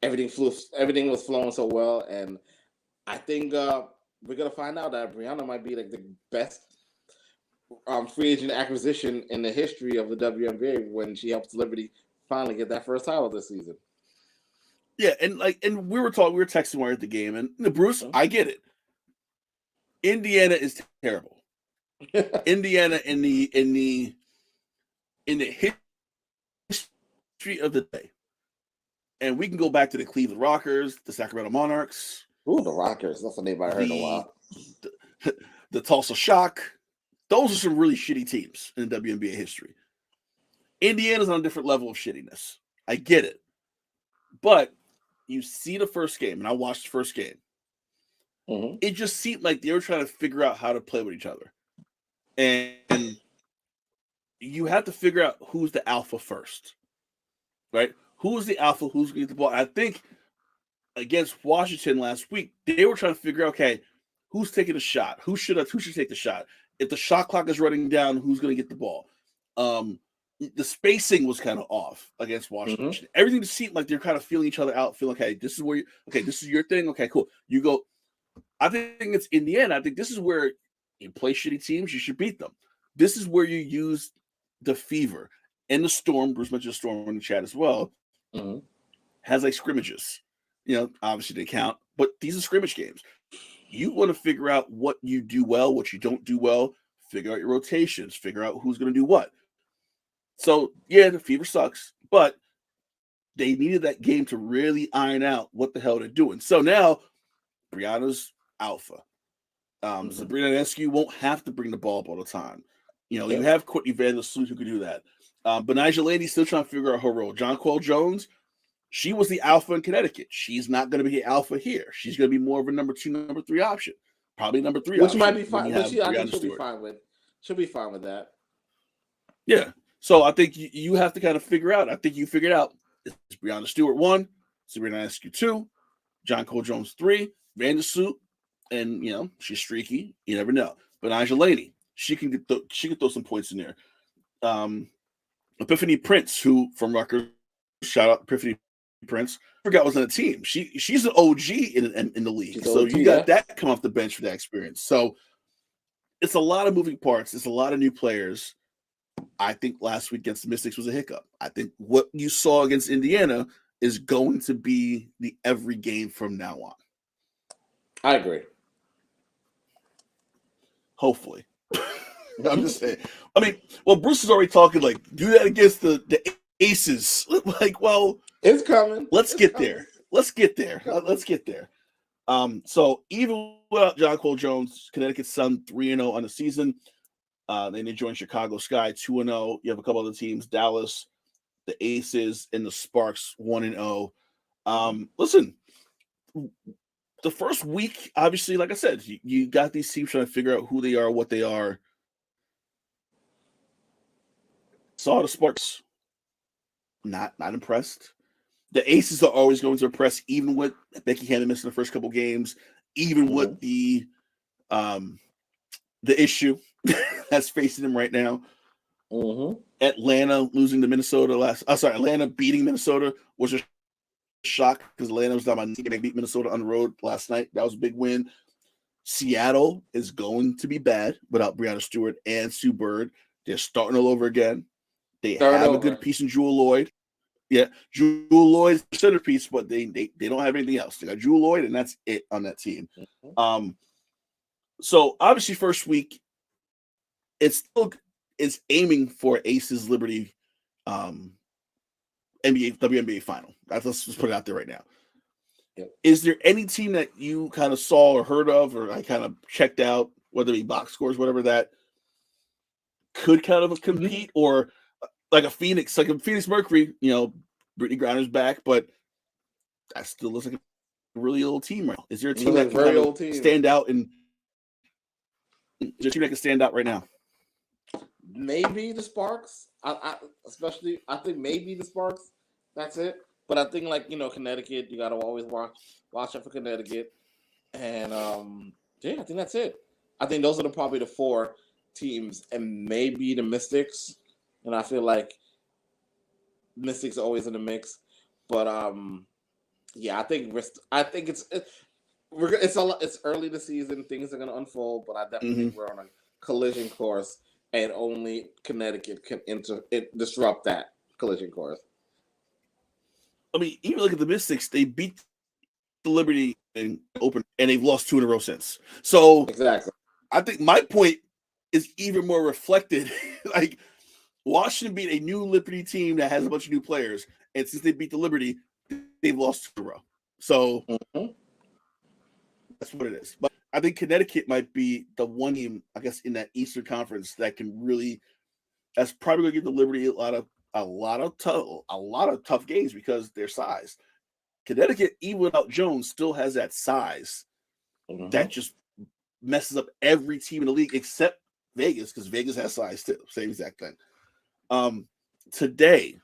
[SPEAKER 3] everything was flowing so well, and I think we're gonna find out that Brianna might be like the best free agent acquisition in the history of the WNBA when she helps Liberty finally get that first title this season.
[SPEAKER 2] Yeah, and we were texting while we were at the game, and Bruce, I get it. Indiana is terrible. Indiana in the history of the day, and we can go back to the Cleveland Rockers, the Sacramento Monarchs.
[SPEAKER 3] Ooh, the Rockers. That's a name I heard in a while.
[SPEAKER 2] The Tulsa Shock. Those are some really shitty teams in WNBA history. Indiana's on a different level of shittiness. I get it. But you see the first game, and I watched the first game.
[SPEAKER 3] Mm-hmm.
[SPEAKER 2] It just seemed like they were trying to figure out how to play with each other. And you have to figure out who's the alpha first. Right? Who's the alpha? Who's going to get the ball? I think against Washington last week, they were trying to figure out, okay, who's taking a shot? Who should take the shot? If the shot clock is running down, who's going to get the ball? The spacing was kind of off against Washington. Mm-hmm. Everything seemed like they're kind of feeling each other out, feeling, okay, this is your thing. Okay, cool. You go. I think it's Indiana. I think this is where you play shitty teams, you should beat them. This is where you use the Fever and the Storm. Bruce mentioned the Storm in the chat as well.
[SPEAKER 3] Mm-hmm.
[SPEAKER 2] Has like scrimmages. Obviously they count, but these are scrimmage games. You want to figure out what you do well, what you don't do well, figure out your rotations, figure out who's going to do what. So, yeah, the Fever sucks, but they needed that game to really iron out what the hell they're doing. So now, Brianna's alpha. Sabrina Ionescu won't have to bring the ball up all the time. You have Courtney Vandersloot who could do that. Benijah Lady's still trying to figure out her role. Jonquel Jones, she was the alpha in Connecticut. She's not going to be the alpha here. She's going to be more of a number 2, number 3 option. Probably number 3
[SPEAKER 3] which
[SPEAKER 2] option.
[SPEAKER 3] Might be fine. I think she'll be fine with. She'll be fine with that.
[SPEAKER 2] Yeah. So I think you have to kind of figure out. I think you figured out. It's Breanna Stewart 1, Sabrina Ionescu 2, Jonquel Jones 3, Vandersloot, and she's streaky. You never know. But Benijah Lady, she can throw some points in there. Epiphany Prince, who from Rutgers, shout out Epiphany Prince. I forgot was on the team. She's an OG in the league.
[SPEAKER 3] She's
[SPEAKER 2] so
[SPEAKER 3] OG,
[SPEAKER 2] you got that come off the bench for that experience. So it's a lot of moving parts. It's a lot of new players. I think last week against the Mystics was a hiccup. I think what you saw against Indiana is going to be the every game from now on.
[SPEAKER 3] I agree.
[SPEAKER 2] Hopefully. I'm just saying. I mean, Bruce is already talking like, do that against the Aces. Like, well,
[SPEAKER 3] it's coming.
[SPEAKER 2] Let's get there. So even without Jonquel Jones, Connecticut Sun 3-0 on the season. Then they joined Chicago Sky 2-0. You have a couple other teams, Dallas, the Aces, and the Sparks 1-0. Listen, the first week, obviously, like I said, you got these teams trying to figure out who they are, what they are. Saw the Sparks, not impressed. The Aces are always going to impress, even with Becky Hammond missing the first couple games, even with the issue that's facing them right now. Atlanta losing to Minnesota Atlanta beating Minnesota was a shock because Atlanta was down by 9. They beat Minnesota on the road last night. That was a big win. Seattle is going to be bad without Breanna Stewart and Sue Bird. They're starting all over again. They have a good piece in Jewel Lloyd. Yeah, Jewel Lloyd's the centerpiece, but they don't have anything else. They got Jewel Lloyd, and that's it on that team. So obviously, first week, it's aiming for Aces Liberty, WNBA final. Let's just put it out there right now.
[SPEAKER 3] Yep.
[SPEAKER 2] Is there any team that you kind of saw or heard of, or I kind of checked out, whether it be box scores, whatever, that could kind of compete, or like a Phoenix Mercury? Brittany Griner's back, but that still looks like a really old team right now. Is there a team that can kind of stand out, and is there a team that can stand out right now?
[SPEAKER 3] Maybe the Sparks. I think maybe the Sparks. That's it. But I think Connecticut, you got to always watch out for Connecticut, and I think that's it. I think those are probably the four teams, and maybe the Mystics. And I feel like Mystics are always in the mix, but I think it's early this season. Things are going to unfold, but I definitely think we're on a collision course, and only Connecticut can disrupt that collision course.
[SPEAKER 2] I mean, even look at the Mystics. They beat the Liberty in open, and they've lost 2 in a row since. So
[SPEAKER 3] exactly,
[SPEAKER 2] I think my point is even more reflected. Like, Washington beat a new Liberty team that has a bunch of new players, and since they beat the Liberty, they've lost 2 in a row. So that's what it is. But I think Connecticut might be the one team, I guess, in that Eastern Conference that can really. That's probably going to give the Liberty a lot of tough games because their size. Connecticut, even without Jones, still has that size that just messes up every team in the league except Vegas, because Vegas has size too. Same exact thing. Today,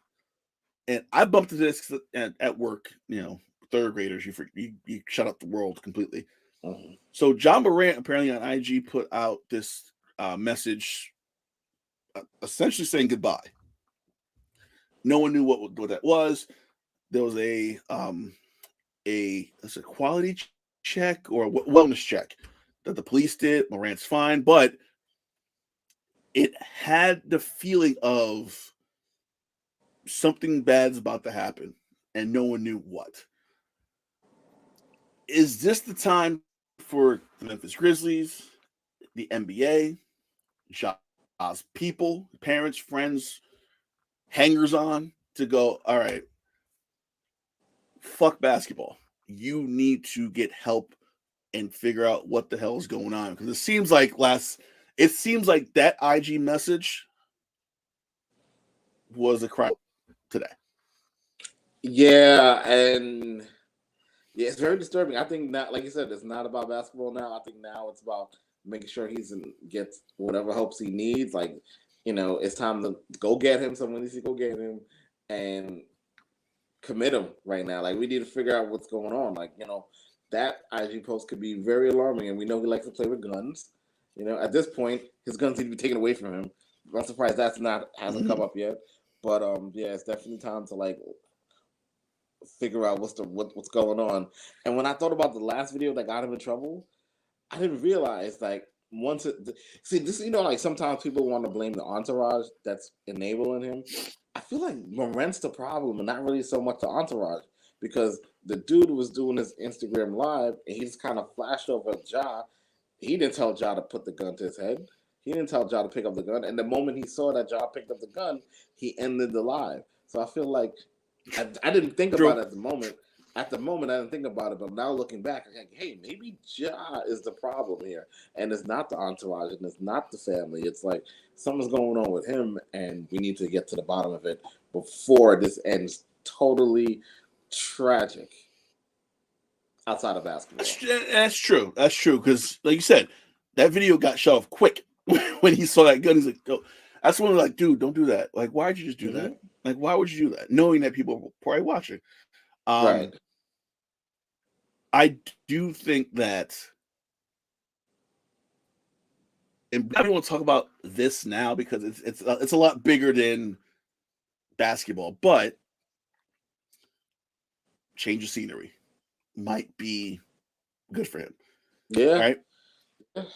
[SPEAKER 2] and I bumped into this at work. Third graders, you shut up the world completely. So John Morant apparently on IG put out this message, essentially saying goodbye. No one knew what that was. There was a quality check or a wellness check that the police did. Morant's fine, but it had the feeling of something bad's about to happen, and no one knew what. Is this the time for the Memphis Grizzlies, the NBA, Ja's people, parents, friends, hangers-on to go, all right, fuck basketball. You need to get help and figure out what the hell is going on? Because it seems like that IG message was a crime today.
[SPEAKER 3] Yeah, and it's very disturbing. I think that, like you said, it's not about basketball now. I think now it's about making sure gets whatever helps he needs. Like, it's time to go get him. Someone needs to go get him and commit him right now. Like, we need to figure out what's going on. Like, that IG post could be very alarming, and we know he likes to play with guns. At this point, his guns need to be taken away from him. I'm surprised hasn't come up yet. But it's definitely time to figure out what's going on. And when I thought about the last video that got him in trouble, I didn't realize sometimes people want to blame the entourage that's enabling him. I feel like Morant's the problem, and not really so much the entourage, because the dude was doing his Instagram live, and he just kind of flashed over Ja. He didn't tell Ja to put the gun to his head. He didn't tell Ja to pick up the gun. And the moment he saw that Ja picked up the gun, he ended the live. So I feel like I didn't think about it at the moment. At the moment, I didn't think about it, but now looking back, I'm like, hey, maybe Ja is the problem here. And it's not the entourage, and it's not the family. It's like something's going on with him, and we need to get to the bottom of it before this ends totally tragic outside of basketball.
[SPEAKER 2] That's true. That's true, because like you said, that video got shut off quick when he saw that gun. He's like, oh. That's when we're like, dude, don't do that. Like, why'd you just do that? Like, why would you do that? Knowing that people are probably watching.
[SPEAKER 3] Right.
[SPEAKER 2] I do think that, and I don't want to talk about this now because it's a lot bigger than basketball, but change of scenery might be good for him.
[SPEAKER 3] Yeah.
[SPEAKER 2] All right.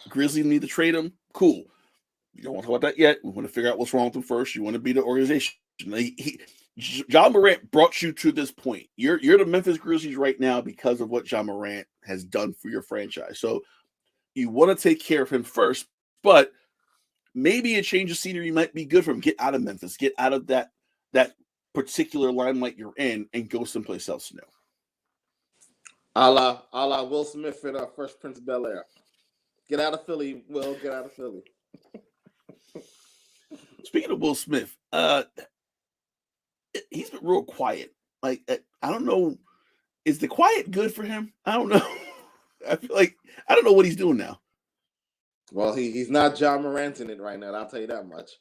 [SPEAKER 2] Grizzlies need to trade him. Cool. You don't want to talk about that yet. We want to figure out what's wrong with him first. You want to be the organization. John Morant brought you to this point. You're the Memphis Grizzlies right now because of what John Morant has done for your franchise. So you want to take care of him first, but maybe a change of scenery might be good for him. Get out of Memphis, get out of that particular limelight you're in, and go someplace else new.
[SPEAKER 3] A la Will Smith in Fresh Prince of Bel-Air. Get out of Philly, Will. Get out of Philly.
[SPEAKER 2] Speaking of Will Smith, he's been real quiet. Like, I don't know. Is the quiet good for him? I don't know. I feel like I don't know what he's doing now.
[SPEAKER 3] Well, he's not John Morant in it right now. I'll tell you that much.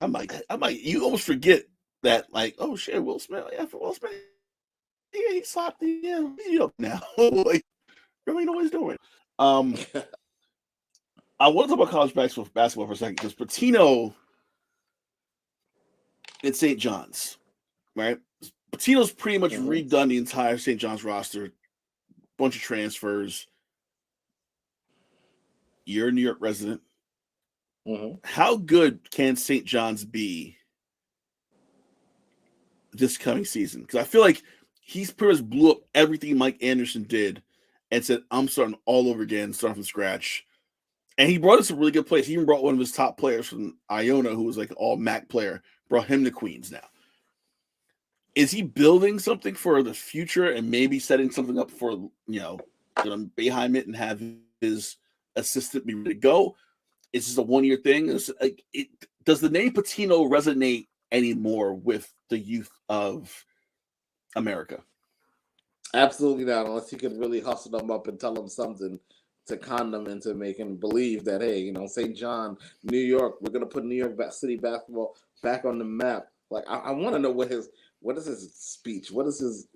[SPEAKER 2] I might. You almost forget that, like, oh shit, Will Smith. Yeah, for Will Smith, yeah, he slapped the he's up now. Like, really know what he's doing. I want to talk about college basketball for a second because Pitino at St. John's, right? Pitino's pretty much redone the entire St. John's roster, bunch of transfers. You're a New York resident. How good can St. John's be this coming season? Because I feel like he's pretty much blew up everything Mike Anderson did and said, I'm starting all over again, starting from scratch. And he brought us a really good place. He even brought one of his top players from Iona, who was like an all-MAC player, brought him to Queens now. Is he building something for the future and maybe setting something up for, going to behind it and have his assistant be ready to go? Is this a one-year thing? Does the name Pitino resonate anymore with the youth of America?
[SPEAKER 3] Absolutely not, unless he could really hustle them up and tell them something to con them into making believe that, hey, St. John, New York, we're going to put New York City basketball back on the map. Like, I want to know what is his speech? What is his,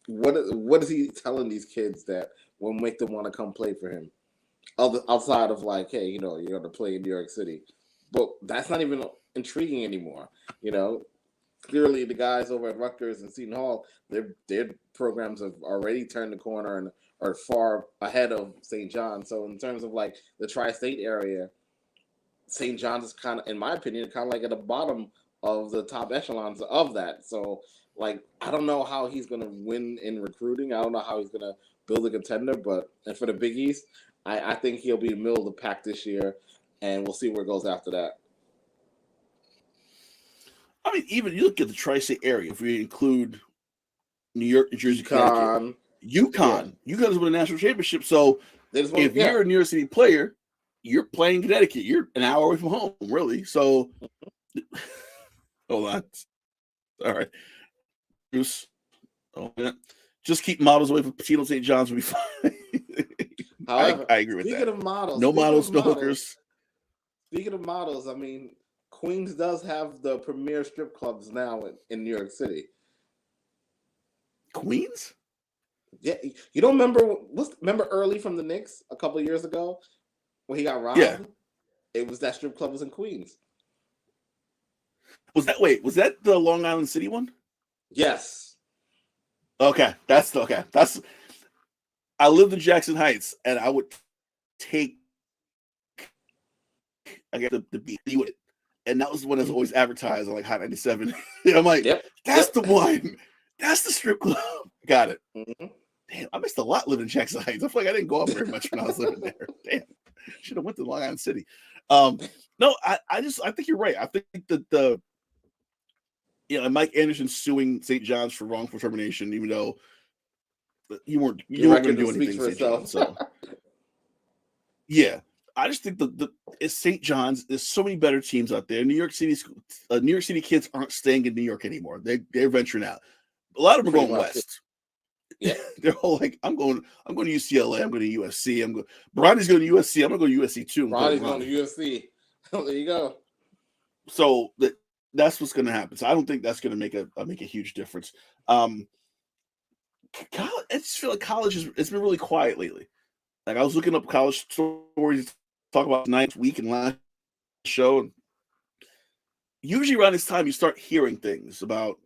[SPEAKER 3] what is he telling these kids that will make them want to come play for him? Outside of like, hey, you're going to play in New York City. But that's not even intriguing anymore. Clearly the guys over at Rutgers and Seton Hall, their programs have already turned the corner and are far ahead of St. John. So in terms of like the tri-state area, St. John's is kind of, in my opinion, kind of like at the bottom of the top echelons of that. So like, I don't know how he's going to win in recruiting. I don't know how he's going to build a contender, and for the Big East, I think he'll be middle of the pack this year, and we'll see where it goes after that.
[SPEAKER 2] I mean, even you look at the tri-state area, if we include New York, New Jersey, Connecticut, UConn is with a national championship. So if you're a New York City player, you're playing Connecticut. You're an hour away from home, really. So hold on. All right. Bruce. Oh, yeah. Just keep models away from Pitino St. John's will be fine.
[SPEAKER 3] However,
[SPEAKER 2] I agree with that.
[SPEAKER 3] Speaking of models,
[SPEAKER 2] no models, no hookers.
[SPEAKER 3] Speaking of models, I mean, Queens does have the premier strip clubs now in New York City.
[SPEAKER 2] Queens?
[SPEAKER 3] Yeah, you don't remember Early from the Knicks a couple of years ago when he got robbed?
[SPEAKER 2] Yeah.
[SPEAKER 3] It was that strip club was in Queens.
[SPEAKER 2] Was that the Long Island City one?
[SPEAKER 3] Yes.
[SPEAKER 2] Okay. I lived in Jackson Heights, and I would take the beat with it. And that was the one that's always advertised on like Hot 97. And I'm like, that's the one. That's the strip club. Got it. Mm-hmm. Damn, I missed a lot living in Jackson Heights. I feel like I didn't go up very much when I was living there. Damn. Should have went to Long Island City. No, I think you're right. I think that Mike Anderson suing St. John's for wrongful termination, even though you weren't going to do anything to St. John's. So yeah. I just think it's St. John's. There's so many better teams out there. New York City kids aren't staying in New York anymore. They're venturing out. A lot of them are going west. Yeah, they're all like, I'm going to UCLA. I'm going to USC. Bronny's going to USC. I'm going to go to USC too.
[SPEAKER 3] Bronny's going to USC. There you go.
[SPEAKER 2] So that's what's going to happen. So I don't think that's going to make a huge difference. I just feel like college it's been really quiet lately. Like I was looking up college stories, talk about tonight's week and last show. And usually around this time, you start hearing things about,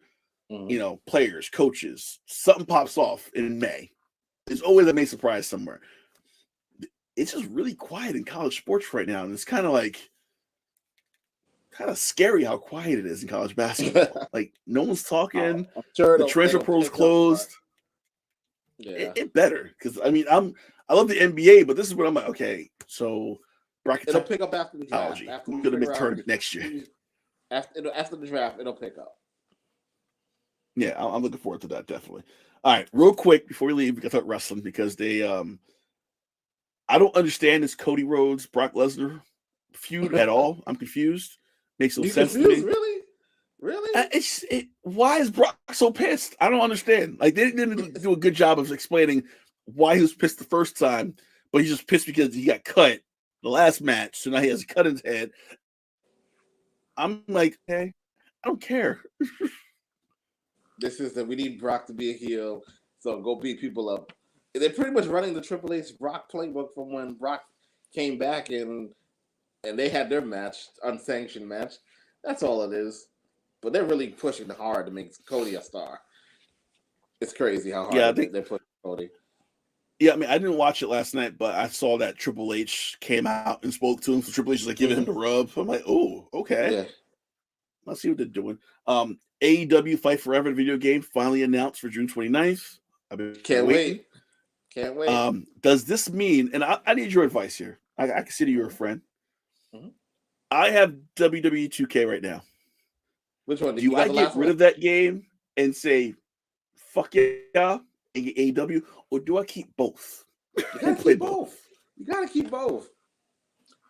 [SPEAKER 2] players, coaches. Something pops off in May. There's always a May surprise somewhere. It's just really quiet in college sports right now, and it's kind of like, kind of scary how quiet it is in college basketball. Like no one's talking.
[SPEAKER 3] I'm sure
[SPEAKER 2] The transfer portal's closed.
[SPEAKER 3] Yeah,
[SPEAKER 2] It better because I mean I love the NBA, but this is what I'm like. Okay, so
[SPEAKER 3] it'll pick up after the draft. After
[SPEAKER 2] we're gonna make tournament next year.
[SPEAKER 3] After the draft, it'll pick up.
[SPEAKER 2] Yeah, I'm looking forward to that definitely. All right, real quick before we leave, we got to talk wrestling because they I don't understand this Cody Rhodes Brock Lesnar feud at all. I'm confused. Makes no sense to me.
[SPEAKER 3] Really?
[SPEAKER 2] Why is Brock so pissed? I don't understand. Like they didn't do a good job of explaining why he was pissed the first time, but he's just pissed because he got cut the last match, so now he has a cut in his head. I'm like, hey, I don't care.
[SPEAKER 3] This is that we need Brock to be a heel, so go beat people up. They're pretty much running the Triple H Brock playbook from when Brock came back and they had their match, unsanctioned match. That's all it is. But they're really pushing hard to make Cody a star. It's crazy how hard they're pushing Cody.
[SPEAKER 2] Yeah, I mean, I didn't watch it last night, but I saw that Triple H came out and spoke to him. So Triple H is like giving him the rub. I'm like, oh, okay. Yeah. Let's see what they're doing. AEW Fight Forever, the video game, finally announced for June 29th.
[SPEAKER 3] Can't wait. Can't wait.
[SPEAKER 2] Does this mean, and I need your advice here. I consider you a friend.
[SPEAKER 3] Mm-hmm.
[SPEAKER 2] I have WWE 2K right now.
[SPEAKER 3] Which one?
[SPEAKER 2] Do I get rid of that game and say, fuck yeah, and get AEW, or do I keep both?
[SPEAKER 3] You gotta keep both. You gotta keep both.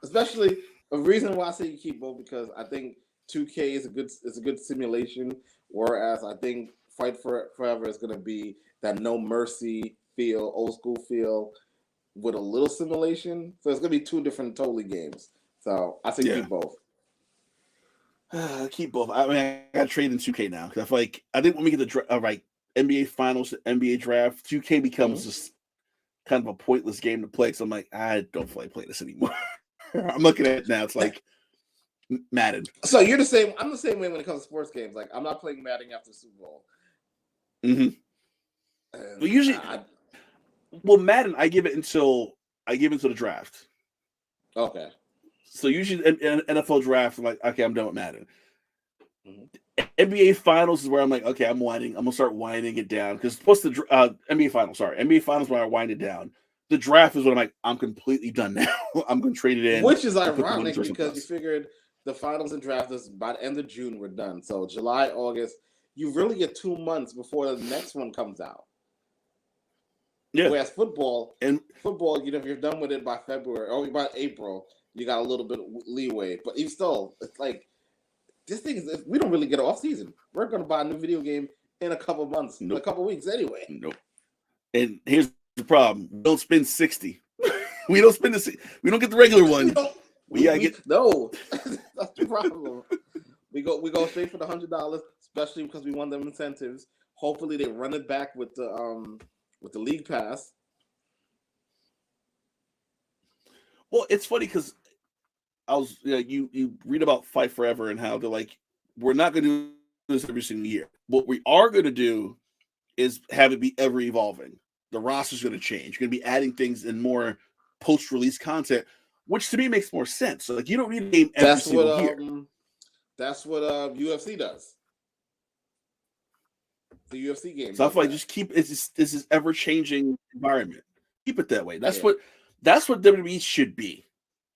[SPEAKER 3] Especially, a reason why I say you keep both, because I think 2K is a good simulation, whereas I think Fight Forever is going to be that No Mercy feel, old school feel, with a little simulation. So it's going to be two different totally games. So I say keep both.
[SPEAKER 2] Keep both. I mean, I got to trade in 2K now because I think when we get the NBA Finals, NBA Draft, 2K becomes just kind of a pointless game to play. So I'm like, I don't feel like playing this anymore. I'm looking at it now. It's like Madden.
[SPEAKER 3] So you're the same. I'm the same way when it comes to sports games. Like I'm not playing Madden after the Super Bowl.
[SPEAKER 2] Well, usually, Madden I give it until the draft.
[SPEAKER 3] Okay.
[SPEAKER 2] So usually in NFL draft, I'm like, okay, I'm done with Madden. NBA Finals is where I'm like, okay, I'm gonna start winding it down because plus the NBA Finals where I wind it down. The draft is when I'm like, I'm completely done now. I'm gonna trade it in,
[SPEAKER 3] which is ironic because you figured the finals and draft is by the end of June we're done. So July, August, you really get 2 months before the next one comes out. Yeah. Whereas football, if you're done with it by February or by April, you got a little bit of leeway. But even still, it's like this thing is we don't really get an off season. We're gonna buy a new video game in a couple months, in a couple weeks anyway.
[SPEAKER 2] Nope. And here's the problem: we don't spend 60. We don't spend we don't get the regular one.
[SPEAKER 3] No, that's the problem. We go straight for the $100, especially because we want them incentives. Hopefully, they run it back with the league pass.
[SPEAKER 2] Well, it's funny because you read about Fight Forever and how they're like, we're not going to do this every single year. What we are going to do is have it be ever evolving. The roster's going to change. You're going to be adding things and more post-release content, which to me makes more sense. So, like, you don't need a game every single year.
[SPEAKER 3] That's what UFC does. The UFC game.
[SPEAKER 2] So I feel like just keep this is ever-changing environment. Keep it that way. That's what WWE should be.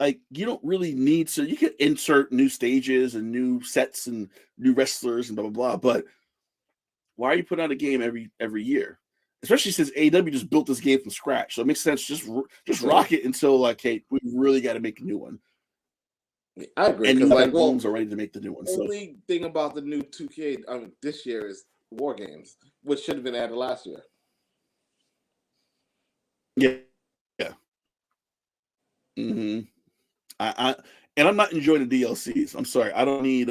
[SPEAKER 2] Like, you don't really need to. You can insert new stages and new sets and new wrestlers and blah blah blah. But why are you putting out a game every year? Especially since AEW just built this game from scratch, so it makes sense. Just rock it until like, hey, we really got to make a new one.
[SPEAKER 3] I agree.
[SPEAKER 2] And like, bones are ready to make the new one.
[SPEAKER 3] The only thing about the new 2K this year is War Games, which should have been added last year.
[SPEAKER 2] Yeah. I'm not enjoying the DLCs. I'm sorry. I don't need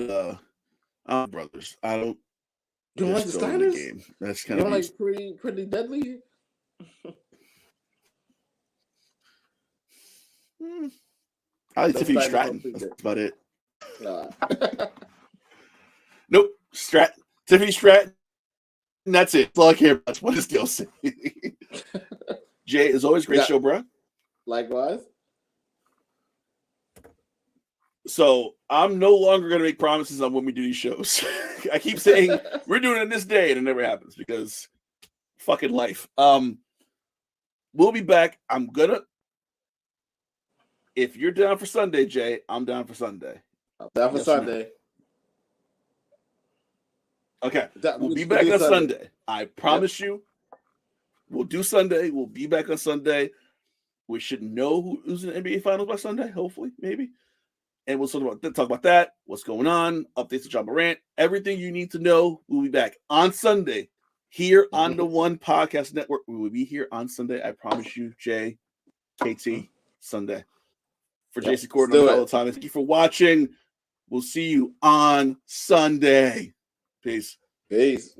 [SPEAKER 2] brothers. I don't.
[SPEAKER 3] You don't like the Steiners?
[SPEAKER 2] Game. That's kind of
[SPEAKER 3] like pretty deadly.
[SPEAKER 2] I like Tiffany Stratton. That's about it. Nope. Tiffany Stratton. And that's it. That's all I care about. What does DLC? Jay, as always, great show, bro.
[SPEAKER 3] Likewise.
[SPEAKER 2] So I'm no longer going to make promises on when we do these shows. I keep saying we're doing it this day, and it never happens because fucking life. We'll be back. If you're down for Sunday, Jay, I'm down for Sunday.
[SPEAKER 3] Down for Sunday.
[SPEAKER 2] Okay. We'll be back on Sunday. I promise you. We'll do Sunday. We'll be back on Sunday. We should know who's in the NBA Finals by Sunday, hopefully, maybe. And we'll talk about that, what's going on, updates to John Morant, everything you need to know. We'll be back on Sunday here on the One Podcast Network. We will be here on Sunday. I promise you, Jay, KT, Sunday. For Jason Corden all the time. Thank you for watching. We'll see you on Sunday. Peace.
[SPEAKER 3] Peace.